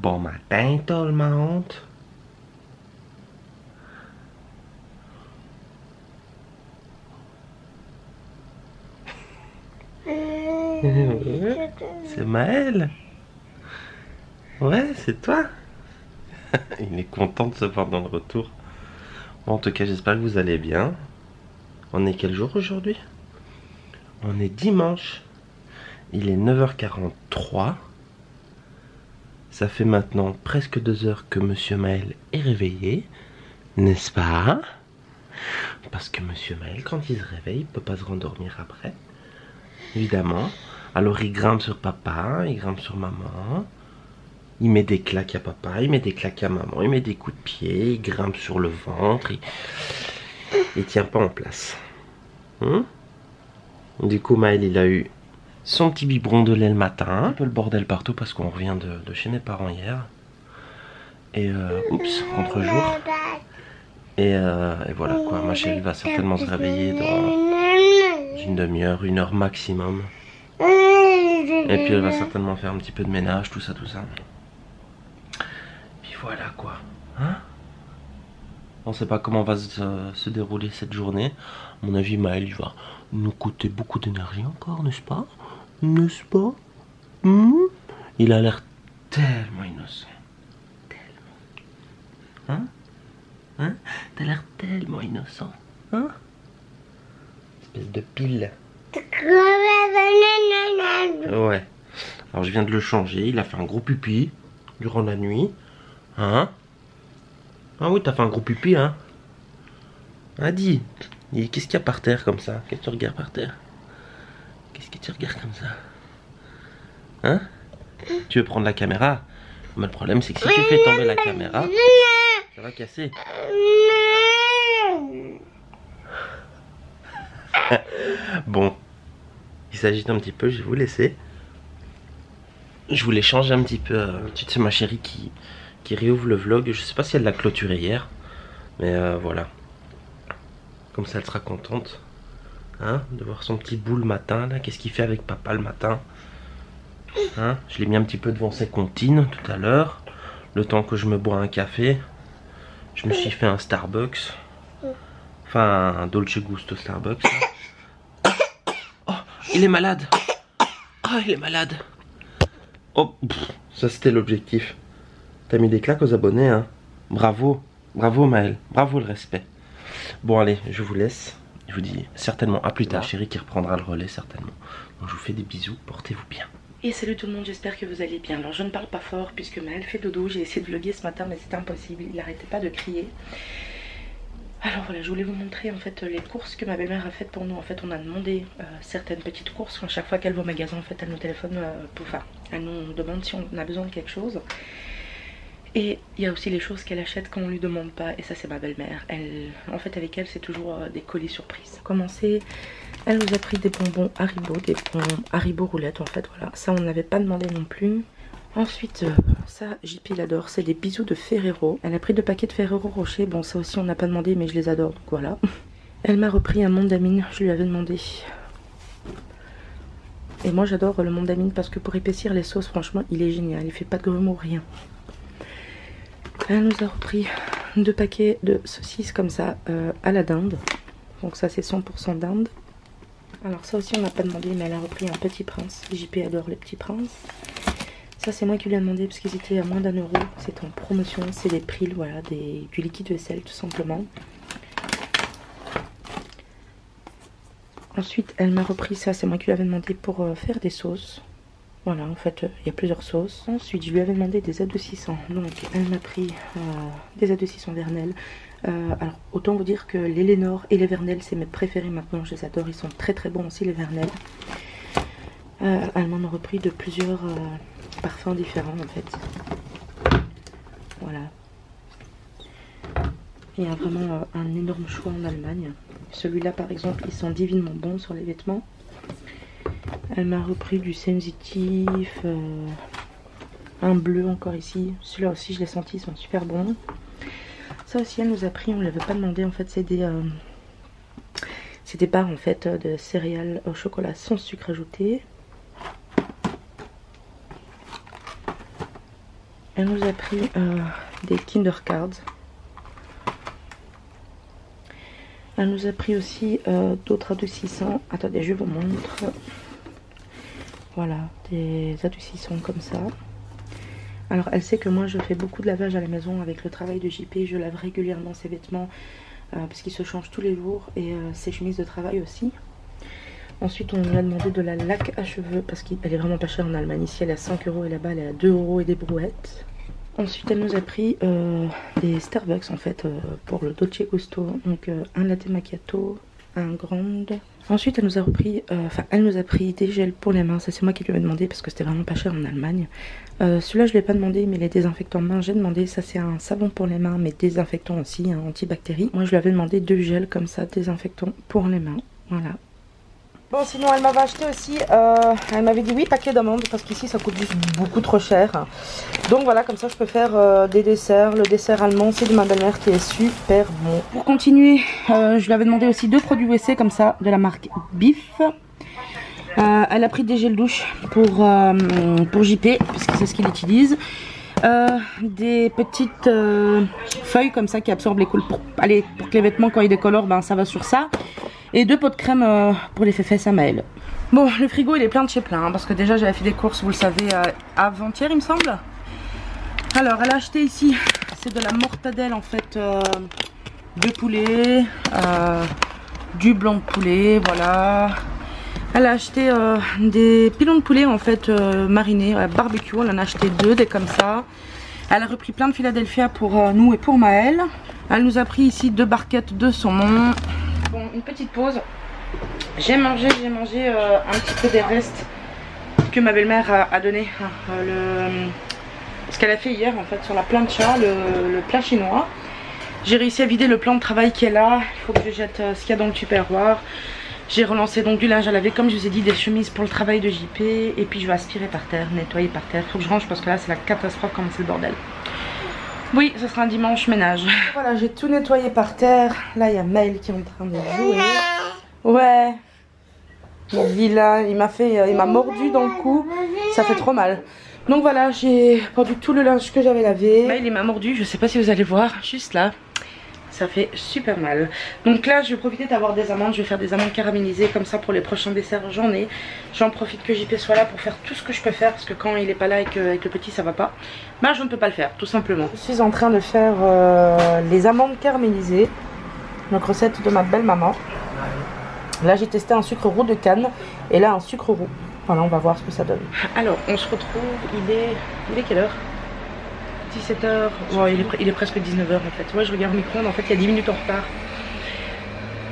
Bon matin tout le monde. C'est Maël. Ouais, c'est toi. Il est content de se voir dans le retour. Bon, en tout cas, j'espère que vous allez bien. On est quel jour aujourd'hui? On est dimanche. Il est 9h43. Ça fait maintenant presque 2 heures que Monsieur Maël est réveillé. N'est-ce pas? Parce que Monsieur Maël, quand il se réveille, il peut pas se rendormir après. Évidemment. Alors il grimpe sur papa, il grimpe sur maman. Il met des claques à papa, il met des claques à maman, il met des coups de pied, il grimpe sur le ventre. Il tient pas en place. Du coup, Maël, il a eu son petit biberon de lait le matin. Un peu le bordel partout parce qu'on revient de chez mes parents hier. Et oups, contre-jour. Et voilà quoi, ma chérie va certainement se réveiller dans une demi-heure, 1 heure maximum. Et puis elle va certainement faire un petit peu de ménage, tout ça, tout ça. Puis voilà quoi. Hein? On sait pas comment va se dérouler cette journée. À mon avis, Maël, il va nous coûter beaucoup d'énergie encore, n'est-ce pas? N'est-ce pas? Il a l'air tellement innocent. Tellement. Hein? Hein? T'as l'air tellement innocent. Hein? Espèce de pile. Ouais. Alors je viens de le changer. Il a fait un gros pipi durant la nuit. Hein? Ah oui, t'as fait un gros pipi, hein? Ah dis. Qu'est-ce qu'il y a par terre comme ça? Qu'est-ce que tu regardes par terre? Qu'est-ce que tu regardes comme ça? Hein? Tu veux prendre la caméra? Mais le problème c'est que si tu fais tomber la caméra, ça va casser. Bon, il s'agite un petit peu, je vais vous laisser. Je voulais changer un petit peu. Tu sais, ma chérie qui réouvre le vlog. Je sais pas si elle l'a clôturé hier, mais voilà. Comme ça, elle sera contente, hein, de voir son petit bout le matin. Là, qu'est-ce qu'il fait avec papa le matin? Hein, je l'ai mis un petit peu devant ses comptines tout à l'heure. Le temps que je me bois un café, je me suis fait un Starbucks. Enfin, un Dolce Gusto Starbucks. Oh, il est malade. Oh, il est malade. Oh, ça c'était l'objectif. T'as mis des claques aux abonnés, hein. Bravo. Bravo Maël. Bravo le respect. Bon allez, je vous laisse. Je vous dis certainement à plus tard. Chérie qui reprendra le relais certainement. Donc je vous fais des bisous. Portez-vous bien. Et salut tout le monde, j'espère que vous allez bien. Alors je ne parle pas fort puisque Maël fait dodo. J'ai essayé de vlogger ce matin mais c'était impossible. Il n'arrêtait pas de crier. Alors voilà, je voulais vous montrer en fait les courses que ma belle-mère a faites pour nous. En fait on a demandé certaines petites courses. À chaque fois qu'elle va au magasin en fait elle nous téléphone, elle nous demande si on a besoin de quelque chose. Et il y a aussi les choses qu'elle achète quand on lui demande pas. Et ça c'est ma belle-mère. En fait avec elle c'est toujours des colis surprises. Pour commencer, elle nous a pris des bonbons Haribo, des bonbons Haribo roulettes en fait. Voilà, ça on n'avait pas demandé non plus. Ensuite, ça, JP l'adore, c'est des bisous de Ferrero. Elle a pris 2 paquets de Ferrero Rocher. Bon, ça aussi, on n'a pas demandé, mais je les adore, donc voilà. Elle m'a repris un Mondamine, je lui avais demandé. Et moi, j'adore le Mondamine parce que pour épaissir les sauces, franchement, il est génial. Il fait pas de grumeaux, rien. Elle nous a repris 2 paquets de saucisses comme ça, à la dinde. Donc ça, c'est 100% dinde. Alors ça aussi, on n'a pas demandé, mais elle a repris un Petit Prince. JP adore les Petits Princes. Ça c'est moi qui lui ai demandé parce qu'ils étaient à moins d'1 €. C'est en promotion, c'est des Pril, voilà, du liquide vaisselle tout simplement. Ensuite elle m'a repris ça, c'est moi qui lui avais demandé pour faire des sauces. Voilà, en fait il y a plusieurs sauces. Ensuite je lui avais demandé des adoucissants. Donc elle m'a pris des adoucissants Vernel. Alors autant vous dire que les Lénore et les Vernel c'est mes préférés maintenant, je les adore, ils sont très très bons aussi les Vernel. Elle m'en a repris de plusieurs parfums différents en fait. Voilà. Il y a vraiment un énorme choix en Allemagne. Celui-là par exemple il sent divinement bon sur les vêtements. Elle m'a repris du sensitif, un bleu encore ici. Celui-là aussi je l'ai senti, ils sont super bons. Ça aussi elle nous a pris, on ne l'avait pas demandé en fait, c'est des barres en fait de céréales au chocolat sans sucre ajouté. Elle nous a pris des Kinder Cards. Elle nous a pris aussi d'autres adoucissants. Attendez, je vous montre. Voilà, des adoucissants comme ça. Alors elle sait que moi je fais beaucoup de lavage à la maison avec le travail de JP. Je lave régulièrement ses vêtements parce qu'ils se changent tous les jours. Et ses chemises de travail aussi. Ensuite on lui a demandé de la laque à cheveux parce qu'elle est vraiment pas chère en Allemagne. Ici elle est à 5 € et là-bas elle est à 2 € et des brouettes. Ensuite elle nous a pris des Starbucks en fait pour le Dolce Gusto. Donc un latte macchiato, un grande. Ensuite elle nous a repris, elle nous a pris des gels pour les mains. Ça c'est moi qui lui ai demandé parce que c'était vraiment pas cher en Allemagne. Celui-là je ne l'ai pas demandé, mais les désinfectants mains j'ai demandé. Ça c'est un savon pour les mains mais désinfectant aussi, un antibactérie. Moi je lui avais demandé 2 gels comme ça, désinfectants pour les mains. Voilà. Bon sinon elle m'avait acheté aussi, elle m'avait dit 8 paquets d'amandes parce qu'ici ça coûte juste beaucoup trop cher. Donc voilà, comme ça je peux faire des desserts. Le dessert allemand c'est de ma belle-mère qui est super bon. Pour continuer, je lui avais demandé aussi 2 produits WC comme ça de la marque Biff. Elle a pris des gels douche pour JP puisque c'est ce qu'il utilise. Des petites feuilles comme ça qui absorbent les coules pour que les vêtements quand ils décolorent ben ça va sur ça. Et 2 pots de crème pour les fesses à Maëlle. Bon, le frigo il est plein de chez plein hein, parce que déjà j'avais fait des courses, vous le savez, avant-hier il me semble. Alors elle a acheté ici, c'est de la mortadelle en fait de poulet, du blanc de poulet, voilà. Elle a acheté des pilons de poulet en fait marinés, barbecue, elle en a acheté 2, des comme ça. Elle a repris plein de Philadelphia pour nous et pour Maëlle. Elle nous a pris ici 2 barquettes de saumon. Bon, une petite pause. J'ai mangé un petit peu des restes que ma belle-mère a donné. Ce qu'elle a fait hier en fait sur la plancha, le plat chinois. J'ai réussi à vider le plan de travail qui est là. Il faut que je jette ce qu'il y a dans le tupperware. J'ai relancé donc du linge à laver comme je vous ai dit, des chemises pour le travail de JP. Et puis je vais aspirer par terre, nettoyer par terre. Il faut que je range parce que là c'est la catastrophe comme c'est le bordel. Oui, ce sera un dimanche ménage. Voilà, j'ai tout nettoyé par terre. Là, il y a Maëlle qui est en train de jouer. Ouais. Il est vilain. Il m'a mordu dans le cou. Ça fait trop mal. Donc voilà, j'ai pendu tout le linge que j'avais lavé. Maëlle, il m'a mordu. Je sais pas si vous allez voir. Juste là. Ça fait super mal. Donc là je vais profiter d'avoir des amandes. Je vais faire des amandes caramélisées comme ça pour les prochains desserts. J'en profite que JP soit là pour faire tout ce que je peux faire. Parce que quand il est pas là et qu'avec le petit ça va pas, bah je ne peux pas le faire tout simplement. Je suis en train de faire les amandes caramélisées. Donc recette de ma belle maman. Là j'ai testé un sucre roux de canne. Et là un sucre roux. Voilà, on va voir ce que ça donne. Alors on se retrouve, il est quelle heure? 17h, oh, il est presque 19h en fait. Ouais, je regarde le micro-ondes, en fait il y a 10 minutes en retard.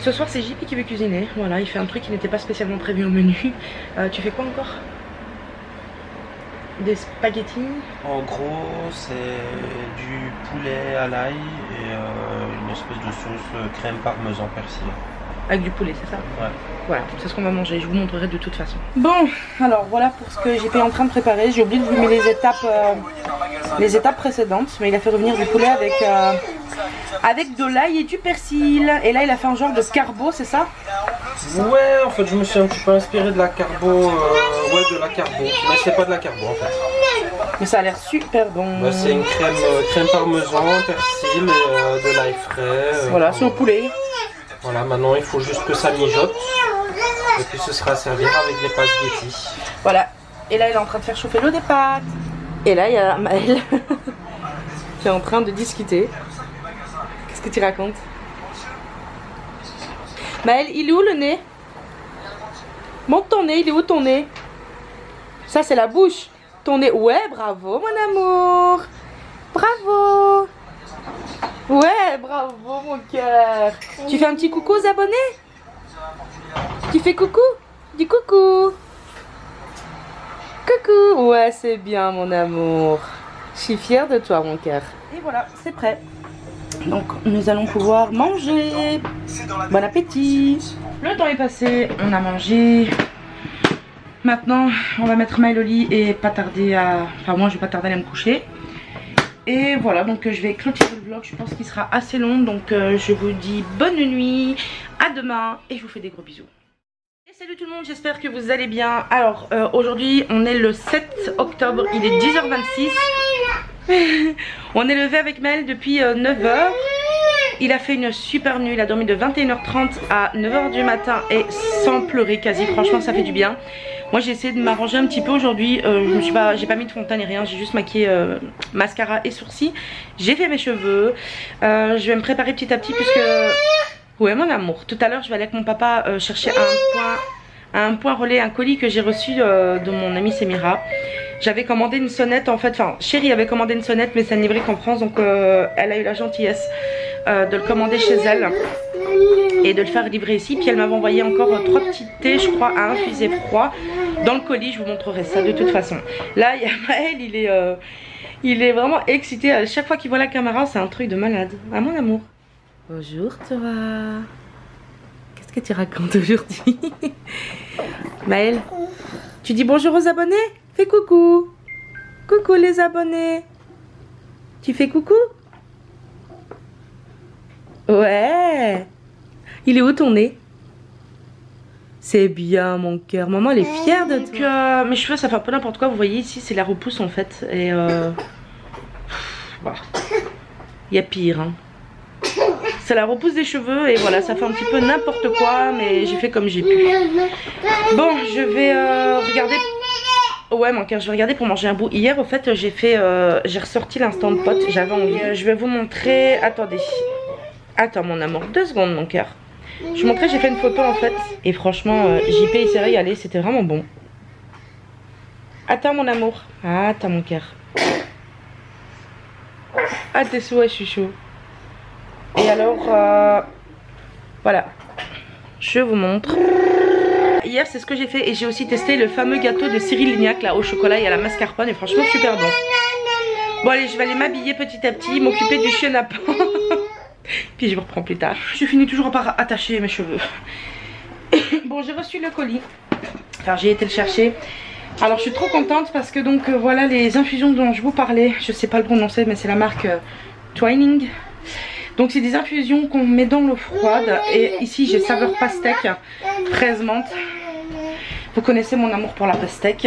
Ce soir c'est JP qui veut cuisiner. Voilà, il fait un truc qui n'était pas spécialement prévu au menu. Tu fais quoi encore? Des spaghettis? En gros c'est du poulet à l'ail et une espèce de sauce crème parmesan persil. Avec du poulet, c'est ça? Ouais. Voilà, c'est ce qu'on va manger, je vous montrerai de toute façon. Bon, alors voilà pour ce que JP est en train de préparer. J'ai oublié de vous mettre les étapes précédentes. Mais il a fait revenir du poulet avec de l'ail et du persil. Et là il a fait un genre de carbo, c'est ça? Ouais, en fait je me suis un petit peu inspiré de la carbo. Ouais, de la carbo. Mais c'est pas de la carbo en fait. Mais ça a l'air super bon. Bah, c'est une crème parmesan, persil, de l'ail frais. Voilà, sur le poulet. Voilà, maintenant il faut juste que ça mijote. Et puis ce sera à servir avec des pâtes spaghetti. Voilà. Et là il est en train de faire chauffer l'eau des pâtes. Et là il y a Maëlle qui est en train de discuter. Qu'est-ce que tu racontes? Maëlle, il est où le nez? Monte ton nez, il est où ton nez? Ça c'est la bouche. Ton nez, ouais, bravo mon amour. Bravo. Ouais, bravo mon cœur. Tu fais un petit coucou aux abonnés? Tu fais coucou? Dis coucou. Coucou. Ouais, c'est bien mon amour. Je suis fière de toi mon cœur. Et voilà, c'est prêt. Donc nous allons pouvoir manger. Bon appétit. Le temps est passé, on a mangé. Maintenant on va mettre Maëlle au lit et pas tarder à... Enfin moi je vais pas tarder à aller me coucher. Et voilà, donc je vais clôturer le vlog, je pense qu'il sera assez long. Donc je vous dis bonne nuit, à demain et je vous fais des gros bisous. Et salut tout le monde, j'espère que vous allez bien. Alors aujourd'hui on est le 7 octobre, il est 10h26. On est levé avec Maël depuis 9h. Il a fait une super nuit, il a dormi de 21h30 à 9h du matin et sans pleurer quasi, franchement ça fait du bien. Moi j'ai essayé de m'arranger un petit peu aujourd'hui, j'ai pas mis de fond de teint ni rien, j'ai juste maquillé mascara et sourcils. J'ai fait mes cheveux, je vais me préparer petit à petit puisque... Ouais mon amour, tout à l'heure je vais aller avec mon papa chercher un point relais, un colis que j'ai reçu de mon amie Semira. J'avais commandé une sonnette en fait, enfin Chérie avait commandé une sonnette mais ça n'est livré qu'en France, donc elle a eu la gentillesse de le commander chez elle et de le faire livrer ici. Puis elle m'avait envoyé encore 3 petits thés je crois à infuser froid dans le colis, je vous montrerai ça de toute façon. Là il y a Maël, il est vraiment excité, à chaque fois qu'il voit la caméra c'est un truc de malade. Ah mon amour. Bonjour toi. Qu'est-ce que tu racontes aujourd'hui? Maël, tu dis bonjour aux abonnés? Fais coucou. Coucou les abonnés. Tu fais coucou? Ouais. Il est où ton nez? C'est bien mon cœur. Maman elle est fière de toi. Mes cheveux ça fait un peu n'importe quoi. Vous voyez ici c'est la repousse en fait. Et voilà. Il y a pire hein. C'est la repousse des cheveux et voilà ça fait un petit peu n'importe quoi. Mais j'ai fait comme j'ai pu. Bon je vais regarder. Ouais mon cœur, je vais regarder pour manger un bout. Hier au fait j'ai ressorti l'instant de pote. J'avais envie. Je vais vous montrer. Attendez. Attends mon amour, 2 secondes mon cœur. Je vous montrais, j'ai fait une photo en fait. Et franchement JP il s'est régalé, c'était vraiment bon. Attends mon amour. Attends mon cœur. Ah t'es sous, ouais, je suis chaud. Et alors voilà. Je vous montre. Hier c'est ce que j'ai fait et j'ai aussi testé le fameux gâteau de Cyril Lignac là au chocolat et à la mascarpone et franchement super bon. Bon allez je vais aller m'habiller petit à petit, m'occuper du chenapan. Puis je vous reprends plus tard. Je finis toujours par attacher mes cheveux. Bon j'ai reçu le colis. Enfin j'ai été le chercher. Alors je suis trop contente parce que donc voilà les infusions dont je vous parlais. Je sais pas le prononcer mais c'est la marque Twining. Donc c'est des infusions qu'on met dans l'eau froide. Et ici j'ai saveur pastèque, fraise menthe. Vous connaissez mon amour pour la pastèque.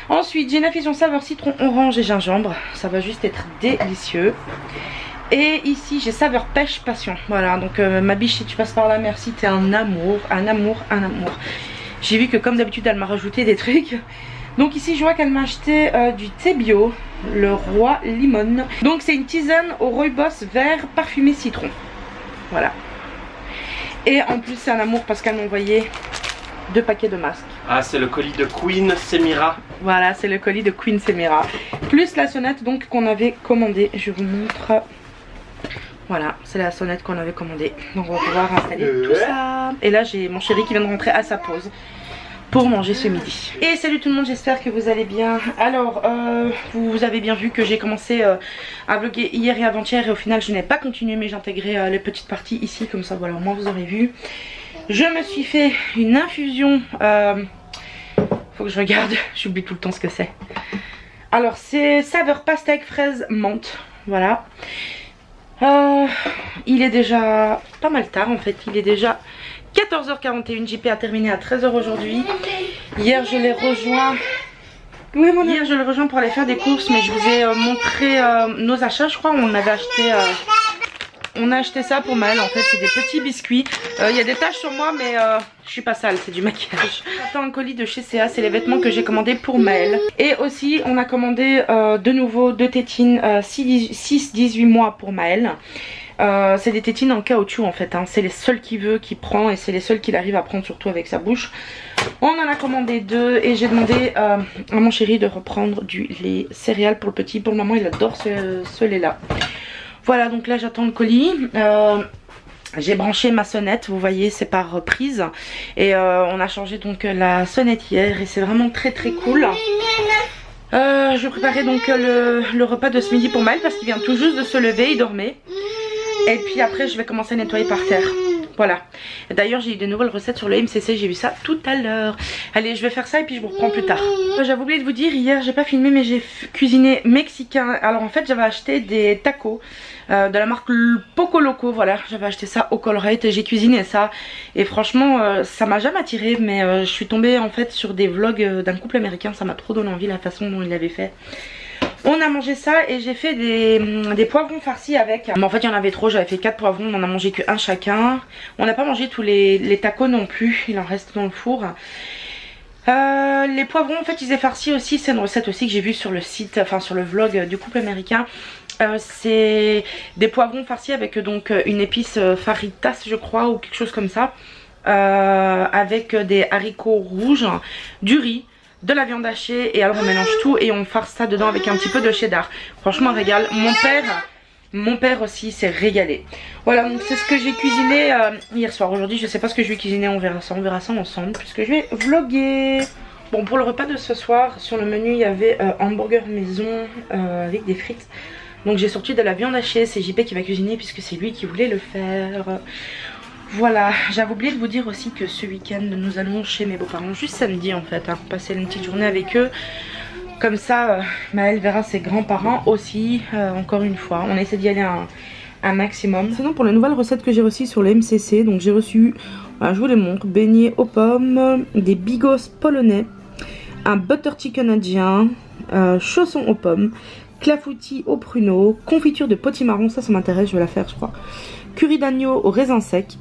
Ensuite j'ai une infusion saveur citron, orange et gingembre. Ça va juste être délicieux. Et ici j'ai saveur pêche passion. Voilà donc ma biche si tu passes par là merci, t'es un amour, un amour, un amour. J'ai vu que comme d'habitude elle m'a rajouté des trucs. Donc ici je vois qu'elle m'a acheté du thé bio, le roi limon. Donc c'est une tisane au rooibos vert parfumé citron. Voilà. Et en plus c'est un amour parce qu'elle m'a envoyé 2 paquets de masques. Ah c'est le colis de Queen Semira. Voilà c'est le colis de Queen Semira. Plus la sonnette donc qu'on avait commandée. Je vous montre. Voilà c'est la sonnette qu'on avait commandée. Donc on va pouvoir installer tout ça. Et là j'ai mon chéri qui vient de rentrer à sa pause pour manger ce midi. Et salut tout le monde, j'espère que vous allez bien. Alors vous avez bien vu que j'ai commencé à vlogger hier et avant-hier et au final je n'ai pas continué mais j'ai intégré les petites parties ici comme ça voilà au moins vous aurez vu. Je me suis fait une infusion, faut que je regarde, j'oublie tout le temps ce que c'est. Alors c'est saveur pastèque fraise menthe, voilà. Il est déjà pas mal tard en fait, il est déjà 14h41, JP a terminé à 13h aujourd'hui. Hier je l'ai rejoint. Oui, hier je l'ai rejoint pour aller faire des courses, mais je vous ai montré nos achats. Je crois on avait acheté on a acheté ça pour Maël en fait, c'est des petits biscuits. Il y a des taches sur moi mais je suis pas sale, c'est du maquillage. J'attends un colis de chez CA, c'est les vêtements que j'ai commandés pour Maël. Et aussi on a commandé de nouveau 2 tétines 6-18 mois pour Maël. C'est des tétines en caoutchouc en fait, hein. C'est les seuls qu'il veut, qu'il prend et c'est les seuls qu'il arrive à prendre surtout avec sa bouche. On en a commandé 2 et j'ai demandé à mon chéri de reprendre du lait céréales pour le petit. Pour le moment il adore ce lait là. Voilà donc là j'attends le colis. J'ai branché ma sonnette, vous voyez c'est par prise. Et on a changé donc la sonnette hier et c'est vraiment très très cool. Je préparais donc le repas de ce midi pour Maël parce qu'il vient tout juste de se lever, il dormait. Et puis après je vais commencer à nettoyer par terre. Voilà. D'ailleurs j'ai eu de nouvelles recettes sur le MCC, j'ai vu ça tout à l'heure. Allez je vais faire ça et puis je vous reprends plus tard. J'avais oublié de vous dire, hier j'ai pas filmé mais j'ai cuisiné mexicain. Alors en fait j'avais acheté des tacos de la marque Poco Loco. Voilà, j'avais acheté ça au Colruyt et j'ai cuisiné ça. Et franchement ça m'a jamais attiré mais je suis tombée en fait sur des vlogs d'un couple américain. Ça m'a trop donné envie la façon dont il l'avait fait. On a mangé ça et j'ai fait des poivrons farcis avec. Mais en fait il y en avait trop, j'avais fait 4 poivrons, on en a mangé que un chacun. On n'a pas mangé tous les tacos non plus, il en reste dans le four. Les poivrons en fait ils étaient farcis aussi, c'est une recette aussi que j'ai vue sur le site, enfin sur le vlog du couple américain. C'est des poivrons farcis avec donc une épice faritas je crois ou quelque chose comme ça. Avec des haricots rouges, du riz, de la viande hachée et alors on mélange tout et on farce ça dedans avec un petit peu de cheddar. Franchement un régal. Mon père aussi s'est régalé. Voilà, donc c'est ce que j'ai cuisiné hier soir. Aujourd'hui je sais pas ce que je vais cuisiner, on verra ça ensemble puisque je vais vlogger. Bon, pour le repas de ce soir, sur le menu il y avait hamburger maison avec des frites. Donc j'ai sorti de la viande hachée, c'est JP qui va cuisiner puisque c'est lui qui voulait le faire. Voilà, j'avais oublié de vous dire aussi que ce week-end nous allons chez mes beaux-parents, juste samedi en fait, hein, passer une petite journée avec eux. Comme ça, Maëlle verra ses grands-parents aussi, encore une fois. On essaie d'y aller un maximum. Sinon pour la nouvelle recette que j'ai reçue sur le MCC, donc j'ai reçu, voilà, je vous les montre, beignets aux pommes, des bigos polonais, un butter chicken indien, chaussons aux pommes, clafoutis aux pruneaux, confiture de potimarron, ça m'intéresse, je vais la faire je crois. Curry d'agneau au raisin sec,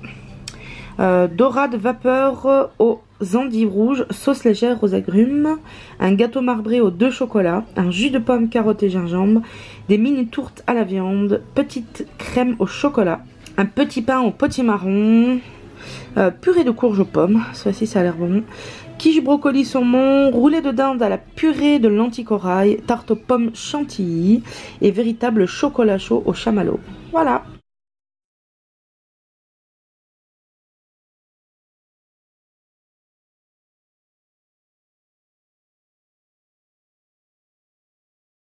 dorade vapeur aux endives rouges, sauce légère aux agrumes, un gâteau marbré aux 2 chocolats, un jus de pomme, carotte et gingembre, des mini tourtes à la viande, petite crème au chocolat, un petit pain au potimarron, purée de courge aux pommes, ça a l'air bon, quiche brocoli saumon, roulé de dinde à la purée de lentilles corail, tarte aux pommes chantilly et véritable chocolat chaud au chamallow. Voilà.